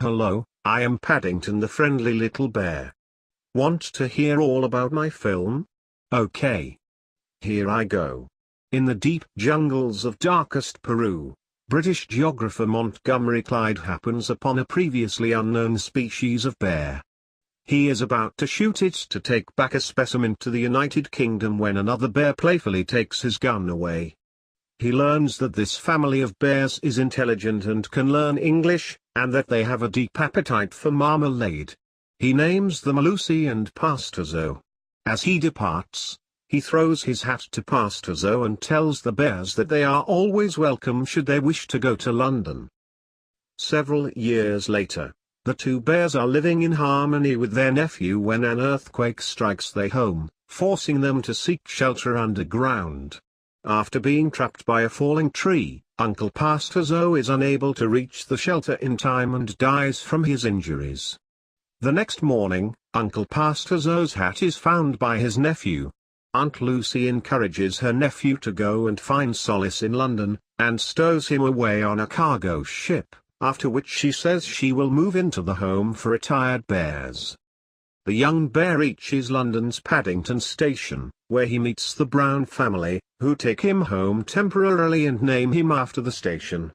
Hello, I am Paddington the friendly little bear. Want to hear all about my film? Okay. Here I go. In the deep jungles of darkest Peru, British geographer Montgomery Clyde happens upon a previously unknown species of bear. He is about to shoot it to take back a specimen to the United Kingdom when another bear playfully takes his gun away. He learns that this family of bears is intelligent and can learn English, and that they have a deep appetite for marmalade. He names them Lucy and Pastazo. As he departs, he throws his hat to Pastazo and tells the bears that they are always welcome should they wish to go to London. Several years later, the two bears are living in harmony with their nephew when an earthquake strikes their home, forcing them to seek shelter underground. After being trapped by a falling tree, Uncle Pastazo is unable to reach the shelter in time and dies from his injuries. The next morning, Uncle Pastazo's hat is found by his nephew. Aunt Lucy encourages her nephew to go and find solace in London, and stows him away on a cargo ship, after which she says she will move into the home for retired bears. The young bear reaches London's Paddington Station, where he meets the Brown family, who take him home temporarily and name him after the station.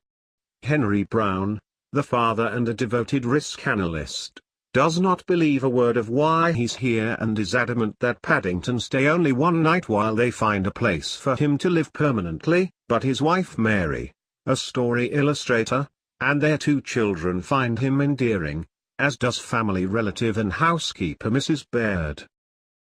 Henry Brown, the father and a devoted risk analyst, does not believe a word of why he's here and is adamant that Paddington stay only one night while they find a place for him to live permanently, but his wife Mary, a story illustrator, and their two children find him endearing, as does family relative and housekeeper Mrs. Baird.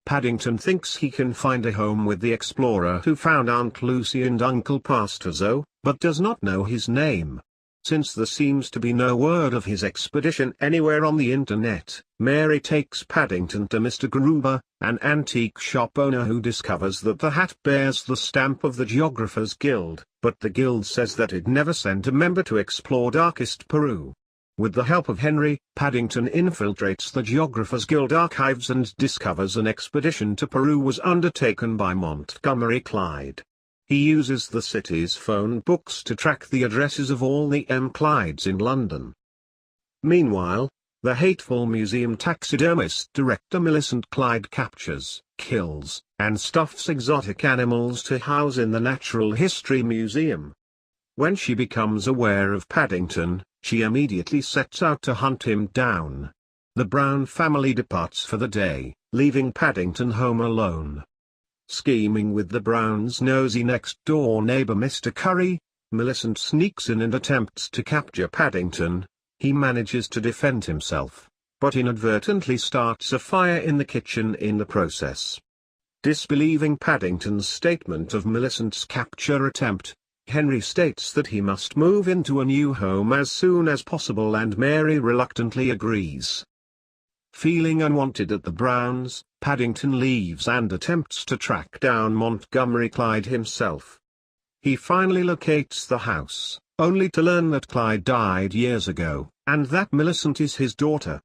Paddington thinks he can find a home with the explorer who found Aunt Lucy and Uncle Pastazo, but does not know his name. Since there seems to be no word of his expedition anywhere on the internet, Mary takes Paddington to Mr. Gruber, an antique shop owner who discovers that the hat bears the stamp of the Geographers Guild, but the guild says that it never sent a member to explore darkest Peru. With the help of Henry, Paddington infiltrates the Geographers Guild archives and discovers an expedition to Peru was undertaken by Montgomery Clyde. He uses the city's phone books to track the addresses of all the M. Clydes in London. Meanwhile, the hateful museum taxidermist director Millicent Clyde captures, kills, and stuffs exotic animals to house in the Natural History Museum. When she becomes aware of Paddington, she immediately sets out to hunt him down. The Brown family departs for the day, leaving Paddington home alone. Scheming with the Browns' nosy next-door neighbor Mr. Curry, Millicent sneaks in and attempts to capture Paddington. He manages to defend himself, but inadvertently starts a fire in the kitchen in the process. Disbelieving Paddington's statement of Millicent's capture attempt, Henry states that he must move into a new home as soon as possible and Mary reluctantly agrees. Feeling unwanted at the Browns, Paddington leaves and attempts to track down Montgomery Clyde himself. He finally locates the house, only to learn that Clyde died years ago, and that Millicent is his daughter.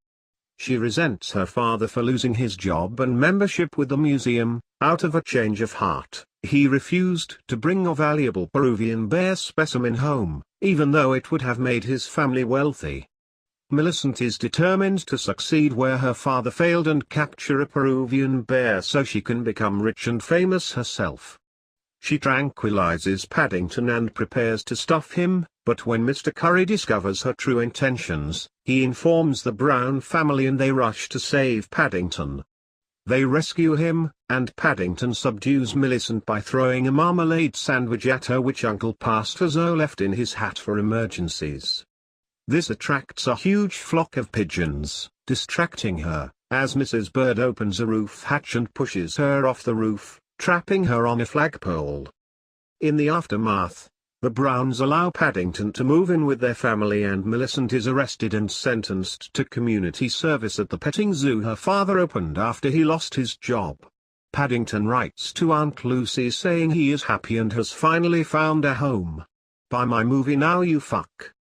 She resents her father for losing his job and membership with the museum. Out of a change of heart, he refused to bring a valuable Peruvian bear specimen home, even though it would have made his family wealthy. Millicent is determined to succeed where her father failed and capture a Peruvian bear so she can become rich and famous herself. She tranquilizes Paddington and prepares to stuff him, but when Mr. Curry discovers her true intentions, he informs the Brown family and they rush to save Paddington. They rescue him, and Paddington subdues Millicent by throwing a marmalade sandwich at her which Uncle Pastazo left in his hat for emergencies. This attracts a huge flock of pigeons, distracting her, as Mrs. Bird opens a roof hatch and pushes her off the roof, trapping her on a flagpole. In the aftermath, the Browns allow Paddington to move in with their family and Millicent is arrested and sentenced to community service at the petting zoo her father opened after he lost his job. Paddington writes to Aunt Lucy saying he is happy and has finally found a home. Buy my movie now, you fuck.